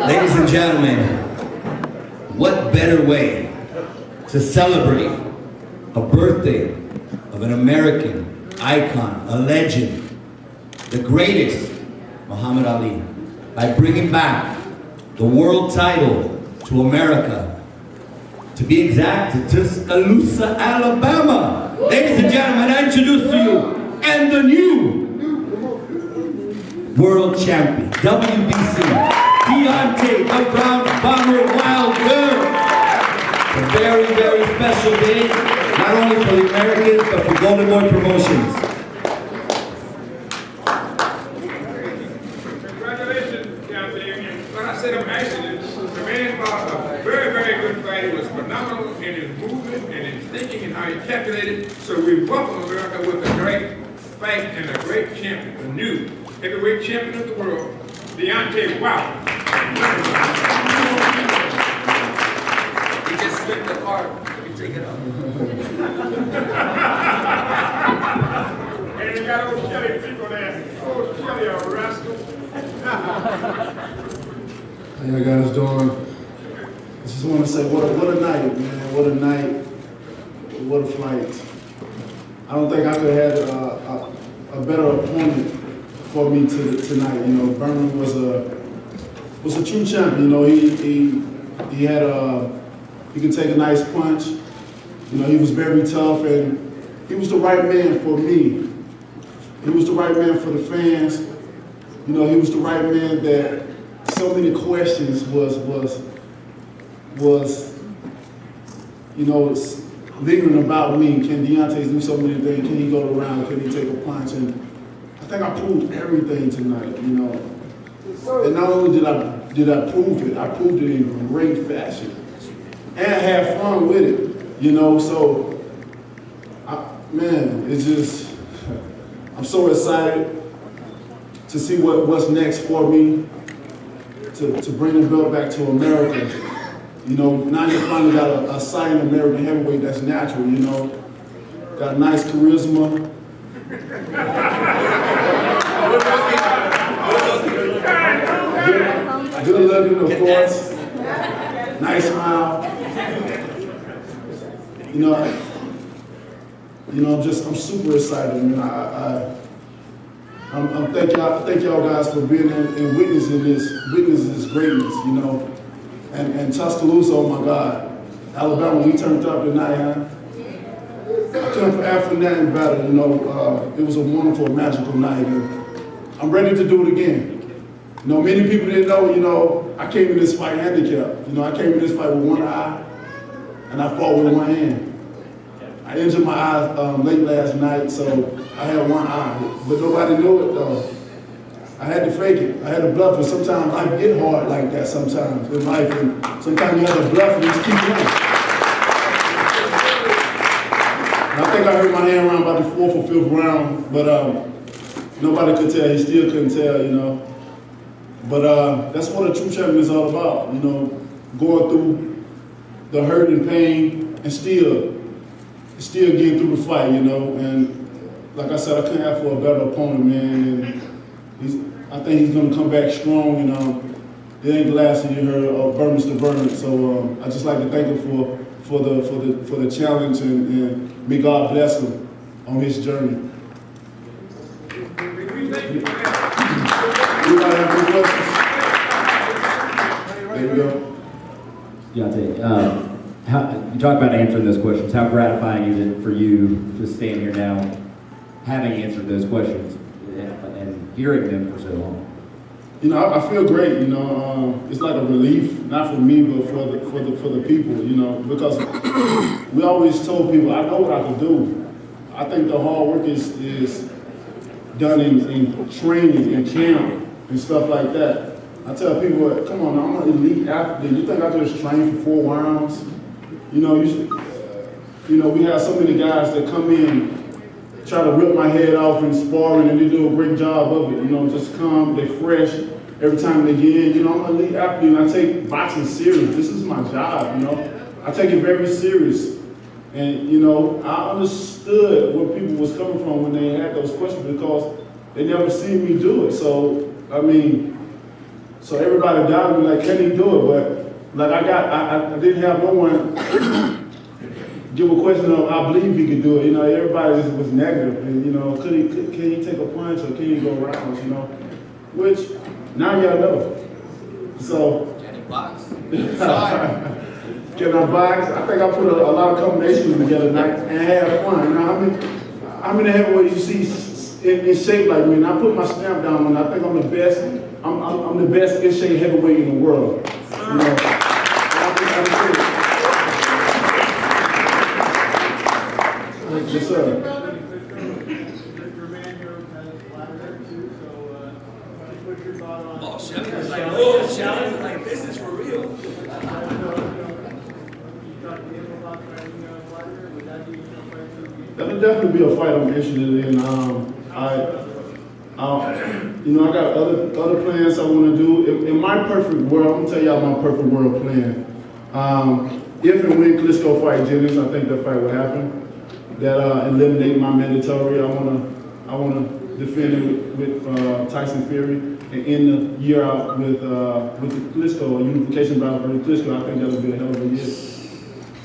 Ladies and gentlemen, what better way to celebrate a birthday of an American icon, a legend, the greatest, Muhammad Ali, by bringing back the world title to America, to be exact, to Tuscaloosa, Alabama. Ladies and gentlemen, I introduce to you, and the new world champion, WBC, Deontay the Brown Bomber Wilder. A very, very special day, not only for the Americans, but for Golden Boy Promotions. Congratulations, Deontay. Like I said, I'm actually, the man fought a very, very good fight. He was phenomenal in his movement and his thinking and how he calculated. So we welcome America with a great fight and a great champion, the new heavyweight champion of the world, Deontay Wilder. He just slipped the card. Let me take it off. And you got old Shelly people there. Old Shelly, a rascal. How y'all guys doing? I just want to say, what a night, man. What a night. What a fight. I don't think I could have had a better opponent for me tonight. You know, Bermane was a true champion. You know, he had he could take a nice punch. You know, he was very tough, and he was the right man for me. He was the right man for the fans. You know, he was the right man that so many questions was you know, lingering about me. Can Deontay do so many things? Can he go around? Can he take a punch? And I think I proved everything tonight, you know. And not only did I prove it, I proved it in great fashion. And have fun with it, you know. So, man, it's just, I'm so excited to see what's next for me, to bring the belt back to America. You know, now you finally got a signed American heavyweight that's natural, you know. Got nice charisma. Good looking, of course. Nice smile. You know, I'm super excited, man. I'm thank y'all guys for being there and witnessing this greatness, you know. And Tuscaloosa, oh my God. Alabama, we turned up tonight, huh? I couldn't ask for nothing better, you know. It was a wonderful, magical night, and I'm ready to do it again. You know, many people didn't know, you know, I came in this fight handicapped. You know, I came in this fight with one eye, and I fought with one hand. I injured my eye late last night, so I had one eye, but nobody knew it though. I had to fake it. I had to bluff it. Sometimes life get hard like that sometimes in life, and sometimes you have to bluff and just keep going. And I think I hurt my hand around about the 4th or 5th round, but nobody could tell. He still couldn't tell, you know. But that's what a true champion is all about, you know, going through the hurt and pain and still getting through the fight, you know. And like I said, I couldn't ask for a better opponent, man. And I think he's going to come back strong, and it ain't the last thing you heard of Bermane Stiverne. So I just like to thank him for the challenge, and may God bless him on his journey. Anybody have any questions? There you go. Deontay, you talk about answering those questions. How gratifying is it for you to stand here now, having answered those questions and hearing them for so long? You know, I feel great. You know, it's like a relief, not for me, but for the people. You know, because we always told people, I know what I can do. I think the hard work is done in training and camp and stuff like that. I tell people, come on, I'm an elite athlete. You think I just train for 4 rounds? You know, we have so many guys that come in, try to rip my head off in sparring, and they do a great job of it. You know, just come, they're fresh every time they get in. You know, I'm an elite athlete, and I take boxing serious. This is my job, you know. I take it very serious. And, you know, I understood where people was coming from when they had those questions, because they never seen me do it. So, I mean, So everybody doubted me, like, can he do it? But like I didn't have no one give a question of, I believe he could do it. You know, everybody just was negative, and you know, can he take a punch or can he go rounds? You know, which now y'all know. So. Can he box? Can I box? I think I put a lot of combinations together tonight and had fun. You know, how many heavyweights you see in shape like me? And I put my stamp down on. I think I'm the best. I'm the best in shape heavyweight in the world. You know, yes, sir. Oh, Shelly was like, oh, Shelly was like, this is for real. That'll definitely be a fight I'm interested in. You know, I got other plans I want to do. In my perfect world, I'm gonna tell y'all my perfect world plan. If and when Klitschko fight Jennings, I think that fight will happen. That eliminate my mandatory. I wanna defend it with Tyson Fury and end the year out with the Klitschko, a unification battle for the Klitschko. I think that'll be a hell of a year.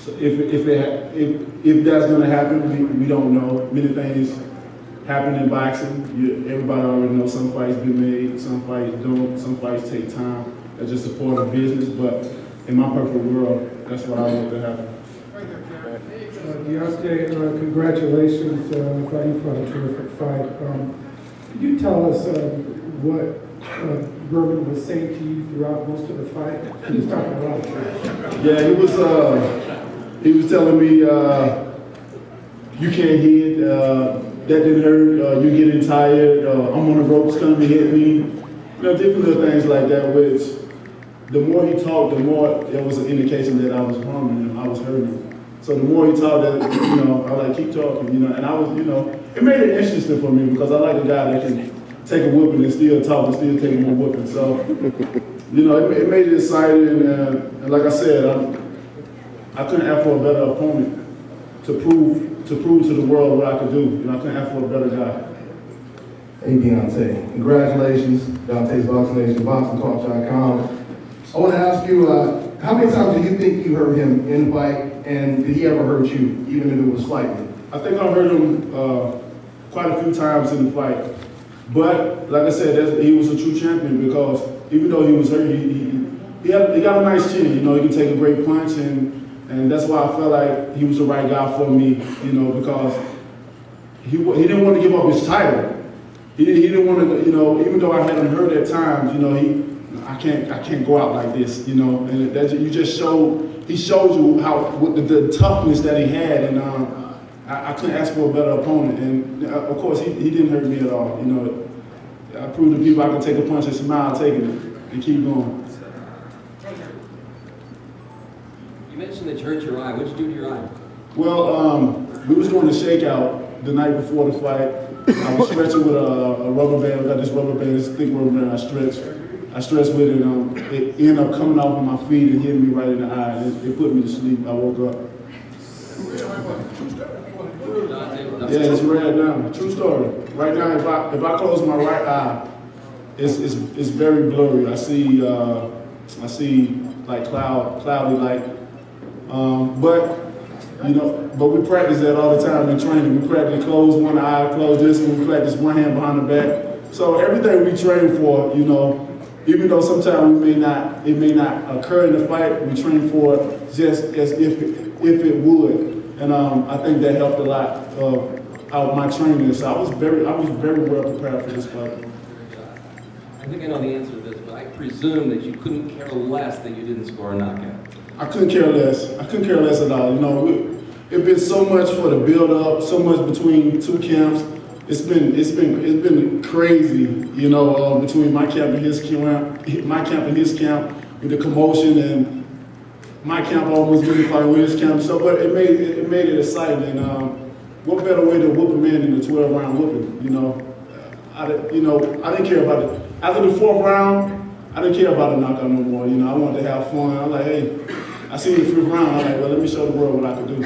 So if that's gonna happen, we don't know. Many things happen in boxing. Everybody already knows some fights been made, some fights don't, some fights take time. That's just a part of business. But in my perfect world, that's what I want to happen. Deontay, congratulations. I thought you fought a terrific fight. Could you tell us what Bermane was saying to you throughout most of the fight? He was talking a lot of trash. Yeah, he was telling me, you can't hit, that didn't hurt, you're getting tired, I'm on the ropes, come to hit me. You know, different little things like that, which the more he talked, the more there was an indication that I was harming him, I was hurting him. So the more he talked, that, you know, I like, keep talking, you know, and I was, you know, it made it interesting for me because I like a guy that can take a whooping and still talk and still take more whooping. So, you know, it made it exciting, and like I said, I couldn't ask for a better opponent to prove to the world what I could do. You know, I couldn't ask for a better guy. Hey Deontay, congratulations, Deontay's Boxing Nation, BoxingTalk.com. I want to ask you, how many times do you think you hurt him in the fight, and did he ever hurt you, even if it was slightly? I think I hurt him quite a few times in the fight. But like I said, he was a true champion because even though he was hurt, he got a nice chin. You know, he can take a great punch, and that's why I felt like he was the right guy for me. You know, because he didn't want to give up his title. He didn't want to, you know, even though I had him hurt at times, you know, I can't go out like this, you know, and he showed you what the toughness that he had, and I couldn't ask for a better opponent, and of course he didn't hurt me at all, you know. I proved to people I can take a punch and smile, taking it, and keep going. You mentioned that you hurt your eye. What did you do to your eye? Well, we was going to shakeout the night before the fight. I was stretching with a rubber band. I got this rubber band, this thick rubber band. I stretched with it, and it ended up coming off of my feet and hitting me right in the eye. It put me to sleep. I woke up. Yeah, it's red now. True story. Right now, if I close my right eye, it's very blurry. I see like cloudy light. But we practice that all the time in training. We practice close one eye, close this one. We practice one hand behind the back. So everything we train for, you know, even though sometimes it may not occur in the fight, we train for it just as if it would. And I think that helped a lot out my training. So I was very well prepared for this fight. I think I know the answer to this, but I presume that you couldn't care less that you didn't score a knockout. I couldn't care less. I couldn't care less at all. You know, it's been so much for the build-up, so much between two camps. It's been crazy, you know, between my camp and his camp, with the commotion, and my camp almost really fighting with his camp. So, but it made it exciting. And what better way to whoop a man than a 12-round whooping? You know, I didn't care about it. After the 4th round, I didn't care about a knockout no more. You know, I wanted to have fun. I'm like, hey, I seen the 5th round. I'm like, well, let me show the world what I could do.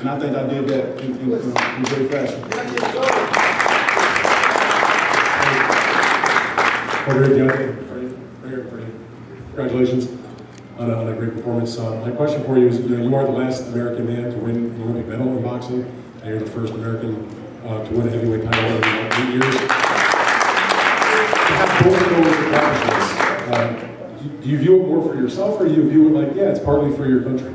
And I think I did that in great fashion. Over here, Deontay. Great for you. Congratulations on a great performance. My question for you is, you are the last American man to win an Olympic medal in boxing, and you're the first American to win a heavyweight title in 8 years. To have both of those accomplishments, do you view it more for yourself, or do you view it like, yeah, it's partly for your country?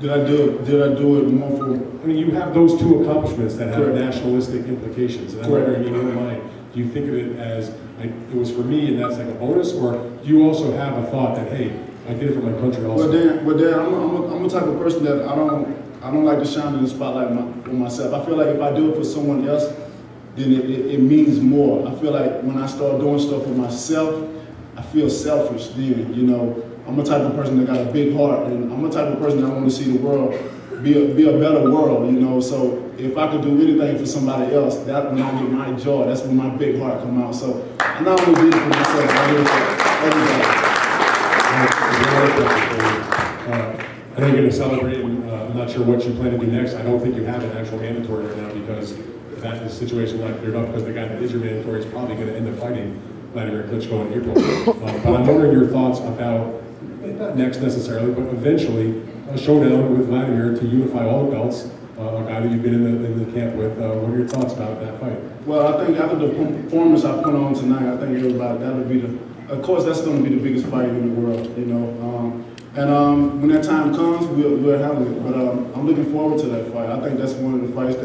Did I do it more for? I mean, you have those two accomplishments that have nationalistic implications, and I'm wondering, in your mind, do you think of it as, like, it was for me and that's like a bonus, or do you also have a thought that, hey, I did it for my country also? Well, Dan, I'm the type of person that I don't like to shine in the spotlight for myself. I feel like if I do it for someone else, then it means more. I feel like when I start doing stuff for myself, I feel selfish then, you know. I'm the type of person that got a big heart, and I'm the type of person that want to see the world be a better world, you know. So if I could do anything for somebody else, that's when I get my joy. That's when my big heart come out. So I not only did it for myself, I did it for everybody. I know you're going to celebrate, and I'm not sure what you plan to do next. I don't think you have an actual mandatory right now, because that is a situation like cleared up, because the guy that is your mandatory is probably going to end up fighting Wladimir Klitschko in April. But I'm wondering your thoughts about, not next necessarily, but eventually a showdown with Wladimir to unify all the belts, a guy that you've been in the camp with. What are your thoughts about that fight? Well, I think after the performance I put on tonight, I think everybody, that would be of course, that's going to be the biggest fight in the world, you know. And when that time comes, we'll handle it. But I'm looking forward to that fight. I think that's one of the fights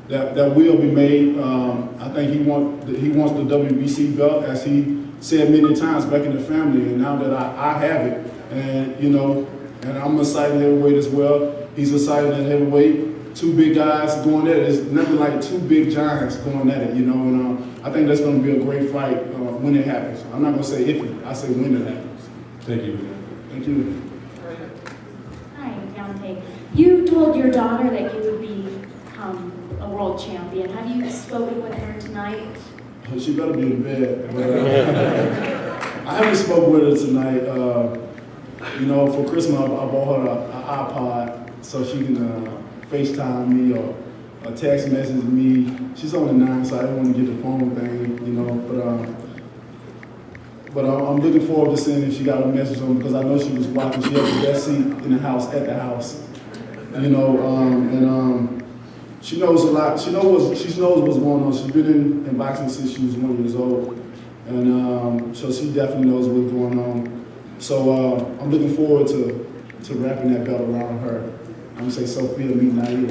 that will be made. I think he wants the WBC belt, as he said many times back in the family, and now that I have it, and you know, and I'm a silent heavyweight as well. He's a silent heavyweight. Two big guys going at it. It's nothing like two big giants going at it, you know. And I think that's going to be a great fight when it happens. I'm not going to say if, I say when it happens. Thank you. Thank you. Hi, Deontay. You told your daughter that you would become a world champion. Have you spoken with her tonight? She better be in bed. But, I haven't spoken with her tonight. You know, for Christmas I bought her an iPod so she can FaceTime me or text message me. She's only 9, so I didn't want to get the phone thing, you know. But I'm looking forward to seeing if she got a message on, because I know she was watching. She had the best seat in the house, at the house, you know. She knows a lot. She knows what's going on. She's been in boxing since she was 1 year old, and so she definitely knows what's going on. So I'm looking forward to wrapping that belt around her. I'm gonna say Sophia, me, not you.